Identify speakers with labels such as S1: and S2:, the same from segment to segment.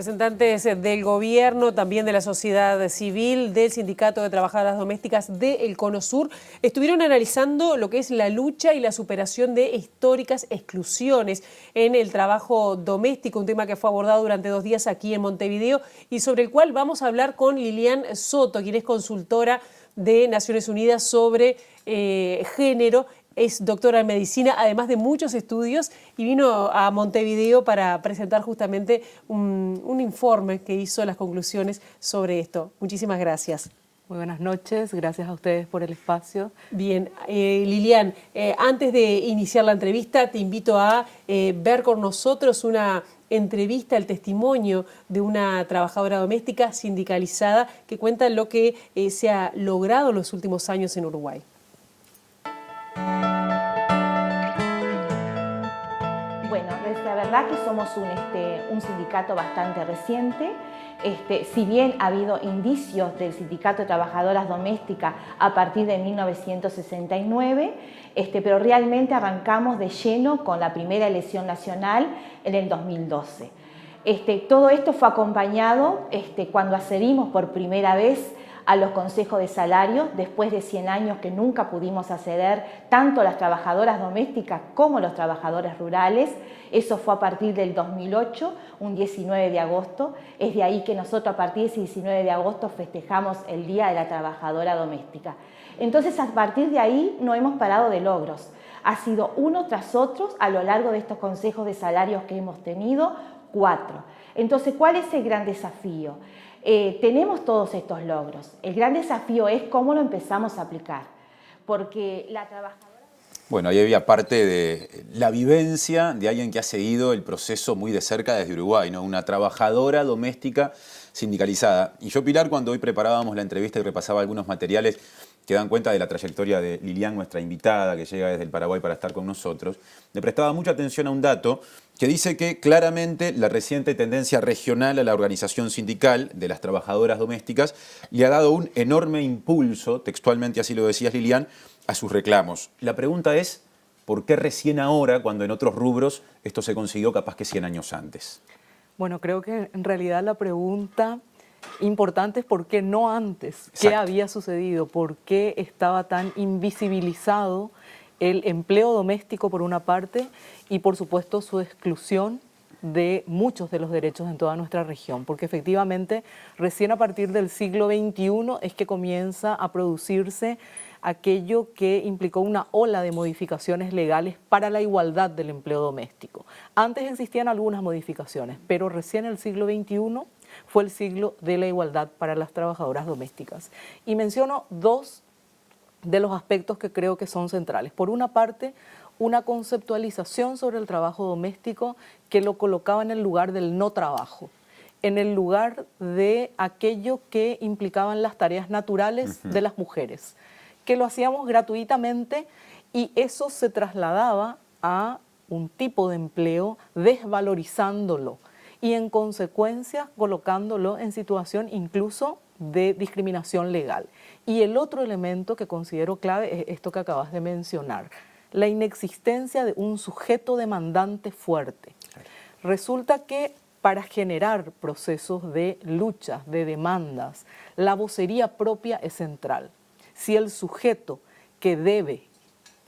S1: Representantes del gobierno, también de la sociedad civil, del Sindicato de Trabajadoras Domésticas del Cono Sur, estuvieron analizando lo que es la lucha y la superación de históricas exclusiones en el trabajo doméstico, un tema que fue abordado durante 2 días aquí en Montevideo y sobre el cual vamos a hablar con Lilian Soto, quien es consultora de Naciones Unidas sobre género. Es doctora en medicina, además de muchos estudios, y vino a Montevideo para presentar justamente un informe que hizo las conclusiones sobre esto. Muchísimas gracias.
S2: Muy buenas noches, gracias a ustedes por el espacio.
S1: Bien, Lilian, antes de iniciar la entrevista te invito a ver con nosotros una entrevista, el testimonio de una trabajadora doméstica sindicalizada que cuenta lo que se ha logrado en los últimos años en Uruguay.
S3: Bueno, la verdad que somos un sindicato bastante reciente. Si bien ha habido indicios del Sindicato de Trabajadoras Domésticas a partir de 1969, pero realmente arrancamos de lleno con la primera elección nacional en el 2012. Todo esto fue acompañado cuando accedimos por primera vez a los consejos de salario, después de 100 años que nunca pudimos acceder, tanto las trabajadoras domésticas como los trabajadores rurales. Eso fue a partir del 2008, un 19 de agosto. Es de ahí que nosotros a partir de ese 19 de agosto festejamos el Día de la Trabajadora Doméstica. Entonces, a partir de ahí no hemos parado de logros. Ha sido uno tras otro a lo largo de estos consejos de salarios que hemos tenido, 4. Entonces, ¿cuál es el gran desafío? Tenemos todos estos logros. El gran desafío es cómo lo empezamos a aplicar, porque la trabajadora...
S4: Bueno, ahí había parte de la vivencia de alguien que ha seguido el proceso muy de cerca desde Uruguay, ¿no? Una trabajadora doméstica sindicalizada. Y yo, Pilar, cuando hoy preparábamos la entrevista y repasaba algunos materiales que dan cuenta de la trayectoria de Lilian, nuestra invitada, que llega desde el Paraguay para estar con nosotros, le prestaba mucha atención a un dato que dice que claramente la reciente tendencia regional a la organización sindical de las trabajadoras domésticas le ha dado un enorme impulso, textualmente así lo decías, Lilian, a sus reclamos. La pregunta es, ¿por qué recién ahora, cuando en otros rubros esto se consiguió capaz que 100 años antes?
S2: Bueno, creo que en realidad la pregunta importante es por qué no antes.
S4: Exacto.
S2: ¿Qué había sucedido? ¿Por qué estaba tan invisibilizado el empleo doméstico por una parte y por supuesto su exclusión de muchos de los derechos en toda nuestra región? Porque efectivamente recién a partir del siglo XXI es que comienza a producirse aquello que implicó una ola de modificaciones legales para la igualdad del empleo doméstico. Antes existían algunas modificaciones, pero recién el siglo XXI fue el siglo de la igualdad para las trabajadoras domésticas. Y menciono 2 de los aspectos que creo que son centrales. Por una parte, una conceptualización sobre el trabajo doméstico que lo colocaba en el lugar del no trabajo, en el lugar de aquello que implicaban las tareas naturales de las mujeres, que lo hacíamos gratuitamente y eso se trasladaba a un tipo de empleo desvalorizándolo y en consecuencia colocándolo en situación incluso de discriminación legal. Y el otro elemento que considero clave es esto que acabas de mencionar, la inexistencia de un sujeto demandante fuerte. Resulta que para generar procesos de luchas, de demandas, la vocería propia es central. Si el sujeto que debe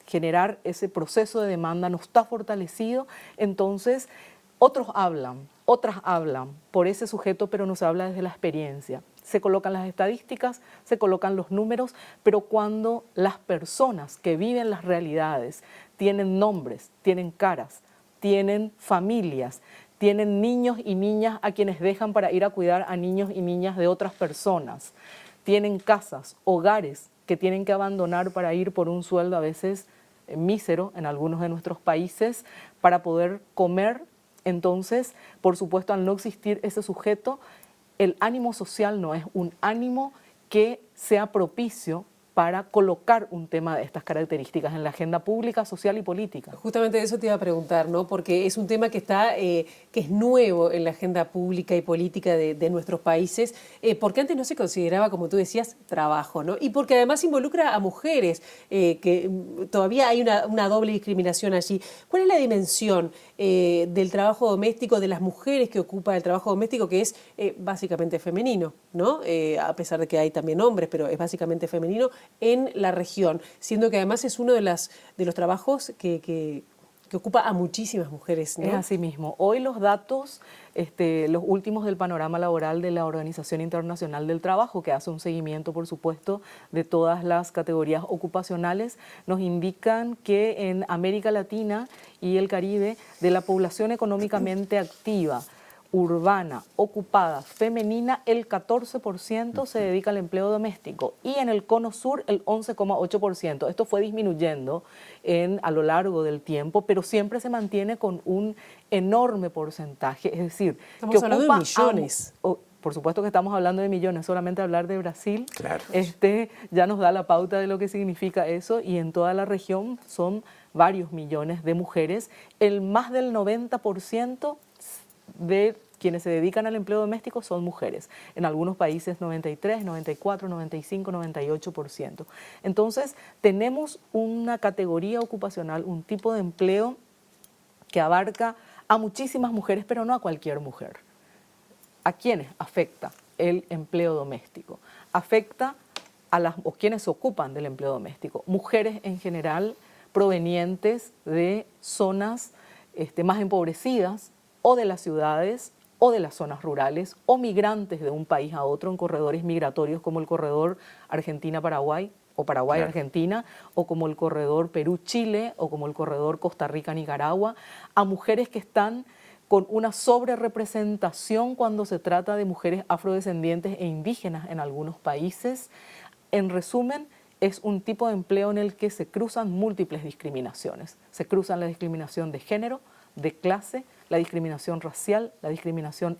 S2: generar ese proceso de demanda no está fortalecido, entonces otros hablan, otras hablan por ese sujeto, pero no se habla desde la experiencia. Se colocan las estadísticas, se colocan los números, pero cuando las personas que viven las realidades tienen nombres, tienen caras, tienen familias, tienen niños y niñas a quienes dejan para ir a cuidar a niños y niñas de otras personas, tienen casas, hogares que tienen que abandonar para ir por un sueldo a veces mísero en algunos de nuestros países para poder comer. Entonces, por supuesto, al no existir ese sujeto, el ánimo social no es un ánimo que sea propicio para colocar un tema de estas características en la agenda pública, social y política.
S1: Justamente de eso te iba a preguntar, ¿no? Porque es un tema que es nuevo en la agenda pública y política de nuestros países, porque antes no se consideraba, como tú decías, trabajo, ¿no? Y porque además involucra a mujeres, que todavía hay una doble discriminación allí. ¿Cuál es la dimensión del trabajo doméstico, de las mujeres que ocupan el trabajo doméstico, que es básicamente femenino, ¿no? A pesar de que hay también hombres, pero es básicamente femenino en la región, siendo que además es uno de los trabajos que ocupa a muchísimas mujeres, ¿no?
S2: Es así mismo. Hoy los datos, los últimos del panorama laboral de la Organización Internacional del Trabajo, que hace un seguimiento, por supuesto, de todas las categorías ocupacionales, nos indican que en América Latina y el Caribe, de la población económicamente activa, urbana, ocupada, femenina, el 14% se dedica al empleo doméstico y en el cono sur el 11,8%. Esto fue disminuyendo a lo largo del tiempo, pero siempre se mantiene con un enorme porcentaje. Es decir,
S1: estamos hablando de millones.
S2: Por supuesto que estamos hablando de millones, solamente hablar de Brasil
S4: Claro.
S2: Ya nos da la pauta de lo que significa eso, y en toda la región son varios millones de mujeres, el más del 90% de quienes se dedican al empleo doméstico son mujeres. En algunos países 93, 94, 95, 98%. Entonces, tenemos una categoría ocupacional, un tipo de empleo que abarca a muchísimas mujeres, pero no a cualquier mujer. ¿A quiénes afecta el empleo doméstico? Afecta a quienes se ocupan del empleo doméstico. Mujeres en general provenientes de zonas más empobrecidas, o de las ciudades o de las zonas rurales, o migrantes de un país a otro en corredores migratorios como el corredor Argentina-Paraguay o Paraguay-Argentina, o como el corredor Perú-Chile, o como el corredor Costa Rica-Nicaragua, a mujeres que están con una sobrerepresentación cuando se trata de mujeres afrodescendientes e indígenas en algunos países. En resumen, es un tipo de empleo en el que se cruzan múltiples discriminaciones. Se cruzan la discriminación de género, de clase, la discriminación racial, la discriminación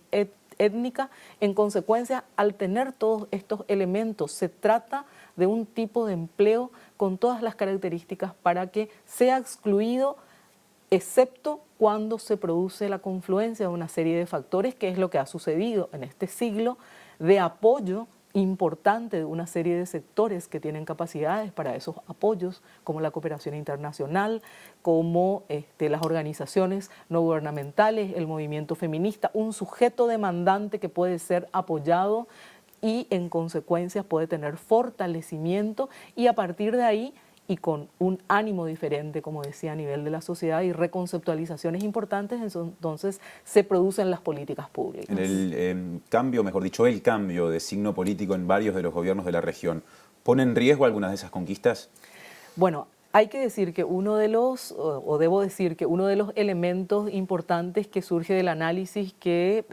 S2: étnica. En consecuencia, al tener todos estos elementos, se trata de un tipo de empleo con todas las características para que sea excluido, excepto cuando se produce la confluencia de una serie de factores, que es lo que ha sucedido en este siglo, de apoyo importante de una serie de sectores que tienen capacidades para esos apoyos, como la cooperación internacional, como las organizaciones no gubernamentales, el movimiento feminista, un sujeto demandante que puede ser apoyado y en consecuencia puede tener fortalecimiento, y a partir de ahí, y con un ánimo diferente, como decía, a nivel de la sociedad, y reconceptualizaciones importantes, entonces se producen las políticas públicas.
S4: En el cambio, mejor dicho, el cambio de signo político en varios de los gobiernos de la región, ¿pone en riesgo algunas de esas conquistas?
S2: Bueno, hay que decir que debo decir que uno de los elementos importantes que surge del análisis que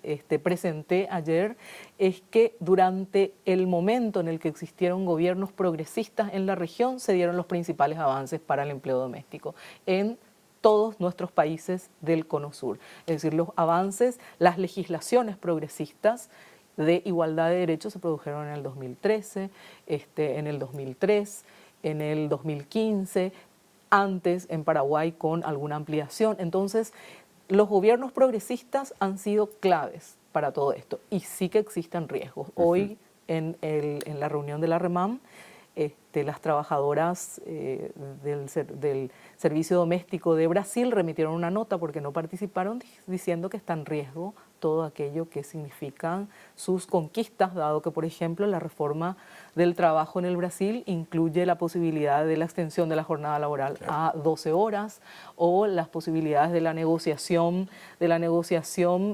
S2: presenté ayer es que durante el momento en el que existieron gobiernos progresistas en la región se dieron los principales avances para el empleo doméstico en todos nuestros países del Cono Sur. Es decir, los avances, las legislaciones progresistas de igualdad de derechos se produjeron en el 2013, en el 2003, en el 2015, antes en Paraguay con alguna ampliación. Entonces, los gobiernos progresistas han sido claves para todo esto, y sí que existen riesgos. Hoy, en la reunión de la REMAM, las trabajadoras del Servicio Doméstico de Brasil remitieron una nota porque no participaron, diciendo que está en riesgo todo aquello que significan sus conquistas, dado que, por ejemplo, la reforma del trabajo en el Brasil incluye la posibilidad de la extensión de la jornada laboral a 12 horas, o las posibilidades de la negociación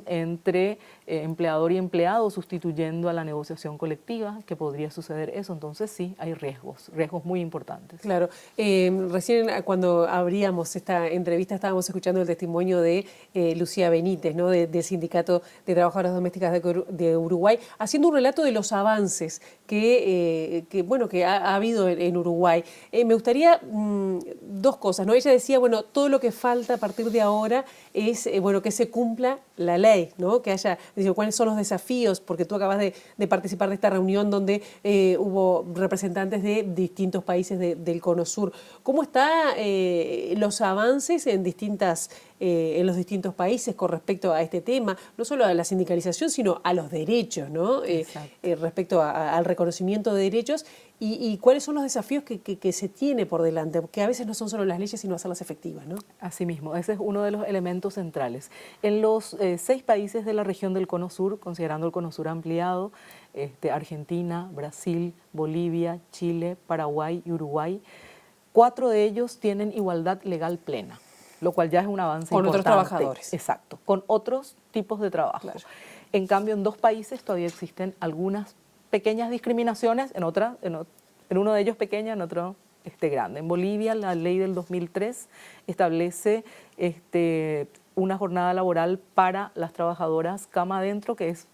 S2: entre empleador y empleado, sustituyendo a la negociación colectiva, que podría suceder eso. Entonces sí, hay riesgos muy importantes.
S1: Claro. Recién cuando abríamos esta entrevista estábamos escuchando el testimonio de Lucía Benítez, ¿no? Del Sindicato de Trabajadoras Domésticas de Uruguay, haciendo un relato de los avances que ha habido en Uruguay. Me gustaría dos cosas, ¿no? Ella decía, bueno, todo lo que falta a partir de ahora es que se cumpla la ley, ¿no? Que haya, cuáles son los desafíos, porque tú acabas de participar de esta reunión donde hubo representantes de distintos países del Cono Sur. ¿Cómo están los avances en distintas en los distintos países con respecto a este tema, no solo a la sindicalización, sino a los derechos, ¿no? Respecto al reconocimiento de derechos y cuáles son los desafíos que se tiene por delante, porque a veces no son solo las leyes, sino hacerlas efectivas, ¿no?
S2: Asimismo, ese es uno de los elementos centrales. En los 6 países de la región del Cono Sur, considerando el Cono Sur ampliado, Argentina, Brasil, Bolivia, Chile, Paraguay y Uruguay, 4 de ellos tienen igualdad legal plena, lo cual ya es un avance
S1: con
S2: importante.
S1: Otros trabajadores.
S2: Exacto, con otros tipos de trabajo.
S1: Claro.
S2: En cambio, en 2 países todavía existen algunas pequeñas discriminaciones, en uno de ellos pequeña, en otro grande. En Bolivia, la ley del 2003 establece una jornada laboral para las trabajadoras cama adentro, que es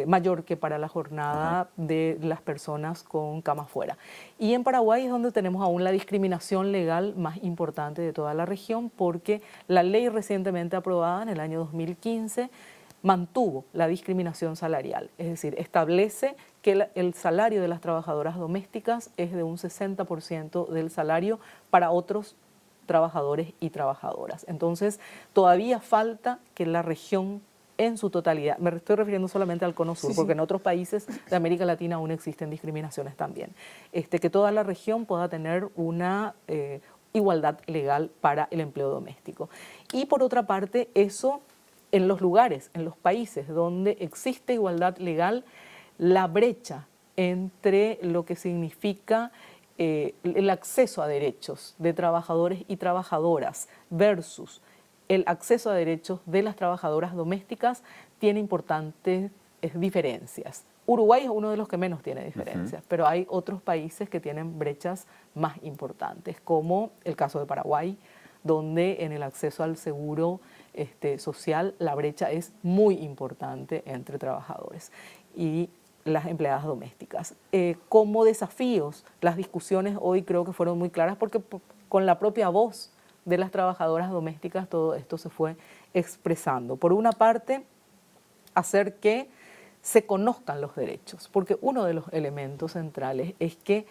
S2: mayor que para la jornada de las personas con cama afuera. Y en Paraguay es donde tenemos aún la discriminación legal más importante de toda la región, porque la ley recientemente aprobada en el año 2015 mantuvo la discriminación salarial, es decir, establece que el salario de las trabajadoras domésticas es de un 60% del salario para otros trabajadores y trabajadoras. Entonces, todavía falta que la región en su totalidad, me estoy refiriendo solamente al Cono Sur, porque en otros países de América Latina aún existen discriminaciones también, que toda la región pueda tener una igualdad legal para el empleo doméstico. Y por otra parte, eso en los lugares, en los países donde existe igualdad legal, la brecha entre lo que significa el acceso a derechos de trabajadores y trabajadoras versus el acceso a derechos de las trabajadoras domésticas tiene importantes diferencias. Uruguay es uno de los que menos tiene diferencias, pero hay otros países que tienen brechas más importantes, como el caso de Paraguay, donde en el acceso al seguro social la brecha es muy importante entre trabajadores y las empleadas domésticas. Como desafíos, las discusiones hoy creo que fueron muy claras porque con la propia voz de las trabajadoras domésticas todo esto se fue expresando. Por una parte, hacer que se conozcan los derechos, porque uno de los elementos centrales es que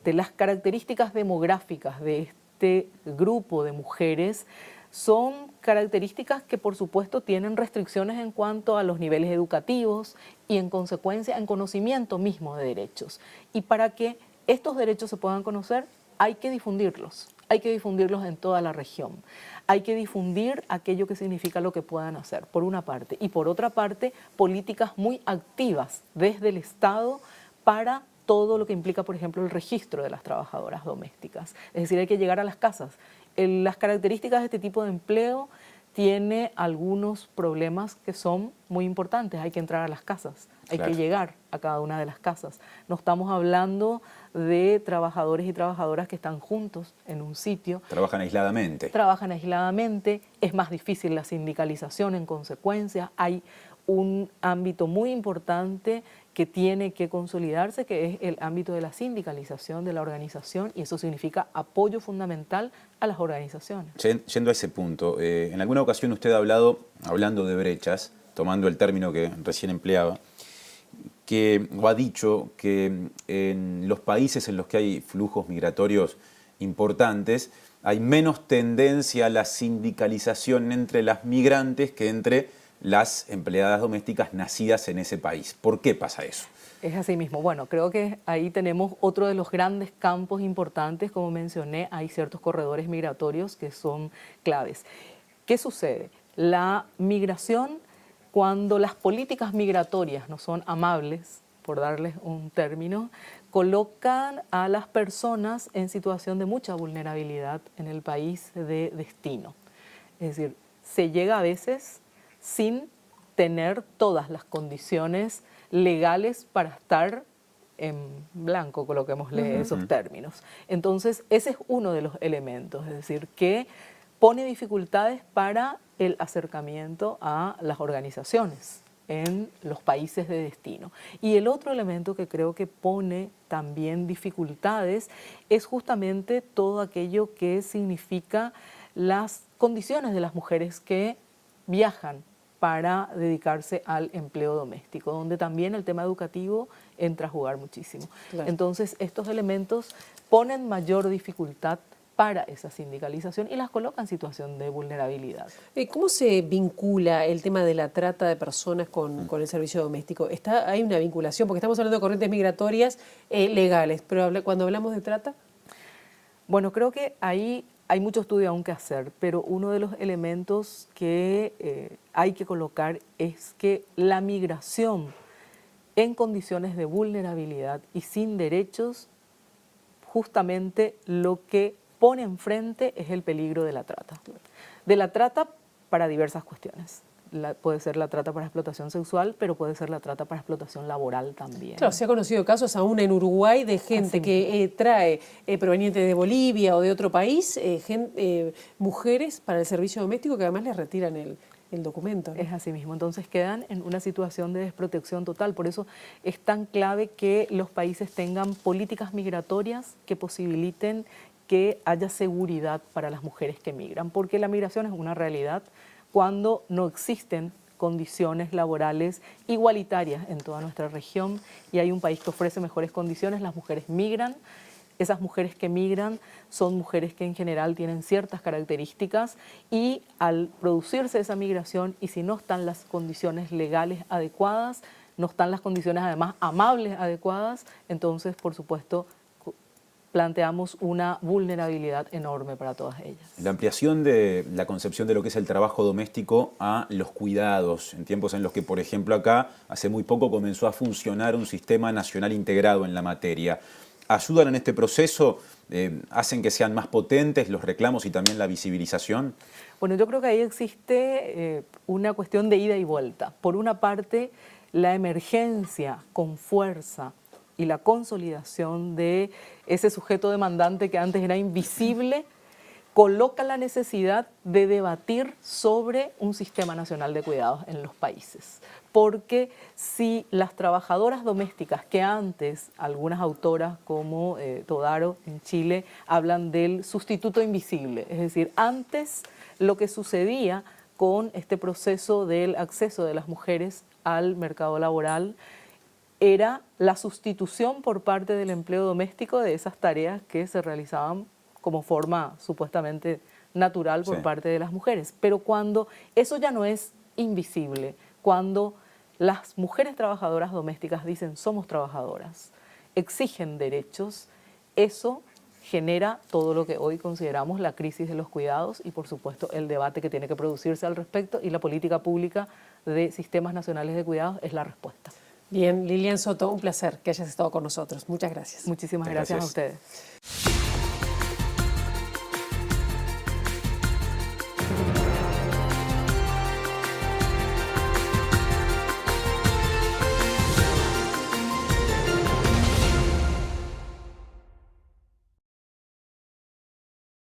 S2: las características demográficas de este grupo de mujeres son características que por supuesto tienen restricciones en cuanto a los niveles educativos y en consecuencia en conocimiento mismo de derechos. Y para que estos derechos se puedan conocer hay que difundirlos en toda la región. Hay que difundir aquello que significa lo que puedan hacer, por una parte. Y por otra parte, políticas muy activas desde el Estado para todo lo que implica, por ejemplo, el registro de las trabajadoras domésticas. Es decir, hay que llegar a las casas. Las características de este tipo de empleo tiene algunos problemas que son muy importantes. Hay que entrar a las casas, hay que llegar a cada una de las casas. No estamos hablando de trabajadores y trabajadoras que están juntos en un sitio.
S4: Trabajan aisladamente.
S2: Trabajan aisladamente, es más difícil la sindicalización en consecuencia. Hay un ámbito muy importante que tiene que consolidarse, que es el ámbito de la sindicalización de la organización, y eso significa apoyo fundamental a las organizaciones.
S4: Yendo a ese punto, en alguna ocasión usted ha hablado, hablando de brechas, tomando el término que recién empleaba, o ha dicho que en los países en los que hay flujos migratorios importantes, hay menos tendencia a la sindicalización entre las migrantes que entre las empleadas domésticas nacidas en ese país. ¿Por qué pasa eso?
S2: Es así mismo. Bueno, creo que ahí tenemos otro de los grandes campos importantes. Como mencioné, hay ciertos corredores migratorios que son claves. ¿Qué sucede? La migración, cuando las políticas migratorias no son amables, por darles un término, colocan a las personas en situación de mucha vulnerabilidad en el país de destino. Es decir, se llega a veces sin tener todas las condiciones legales para estar en blanco, coloquémosle esos términos. Entonces, ese es uno de los elementos, es decir, que pone dificultades para el acercamiento a las organizaciones en los países de destino. Y el otro elemento que creo que pone también dificultades es justamente todo aquello que significa las condiciones de las mujeres que viajan para dedicarse al empleo doméstico, donde también el tema educativo entra a jugar muchísimo. Claro. Entonces, estos elementos ponen mayor dificultad para esa sindicalización y las coloca en situación de vulnerabilidad.
S1: ¿Cómo se vincula el tema de la trata de personas con el servicio doméstico? ¿Hay una vinculación? Porque estamos hablando de corrientes migratorias legales, pero cuando hablamos de trata...
S2: Bueno, creo que ahí hay mucho estudio aún que hacer, pero uno de los elementos que hay que colocar es que la migración en condiciones de vulnerabilidad y sin derechos, justamente lo que pone enfrente es el peligro de la trata. De la trata para diversas cuestiones. Puede ser la trata para explotación sexual, pero puede ser la trata para explotación laboral también.
S1: Claro, se ha conocido casos aún en Uruguay de gente que trae, proveniente de Bolivia o de otro país, mujeres para el servicio doméstico que además les retiran el documento, ¿no?
S2: Es así mismo, entonces quedan en una situación de desprotección total. Por eso es tan clave que los países tengan políticas migratorias que posibiliten que haya seguridad para las mujeres que migran, porque la migración es una realidad cuando no existen condiciones laborales igualitarias en toda nuestra región y hay un país que ofrece mejores condiciones, las mujeres migran. Esas mujeres que migran son mujeres que en general tienen ciertas características y al producirse esa migración y si no están las condiciones legales adecuadas, no están las condiciones además amables adecuadas, entonces por supuesto planteamos una vulnerabilidad enorme para todas ellas.
S4: La ampliación de la concepción de lo que es el trabajo doméstico a los cuidados, en tiempos en los que, por ejemplo, acá hace muy poco comenzó a funcionar un sistema nacional integrado en la materia. ¿Ayudan en este proceso? ¿Hacen que sean más potentes los reclamos y también la visibilización?
S2: Bueno, yo creo que ahí existe una cuestión de ida y vuelta. Por una parte, la emergencia con fuerza y la consolidación de ese sujeto demandante que antes era invisible, coloca la necesidad de debatir sobre un sistema nacional de cuidados en los países. Porque si las trabajadoras domésticas, que antes algunas autoras como Todaro en Chile hablan del sustituto invisible, es decir, antes lo que sucedía con este proceso del acceso de las mujeres al mercado laboral era la sustitución por parte del empleo doméstico de esas tareas que se realizaban como forma supuestamente natural por parte de las mujeres. Pero cuando eso ya no es invisible, cuando las mujeres trabajadoras domésticas dicen somos trabajadoras, exigen derechos, eso genera todo lo que hoy consideramos la crisis de los cuidados y por supuesto el debate que tiene que producirse al respecto y la política pública de sistemas nacionales de cuidados es la respuesta.
S1: Bien, Lilian Soto, un placer que hayas estado con nosotros. Muchas gracias.
S2: Muchísimas gracias a ustedes.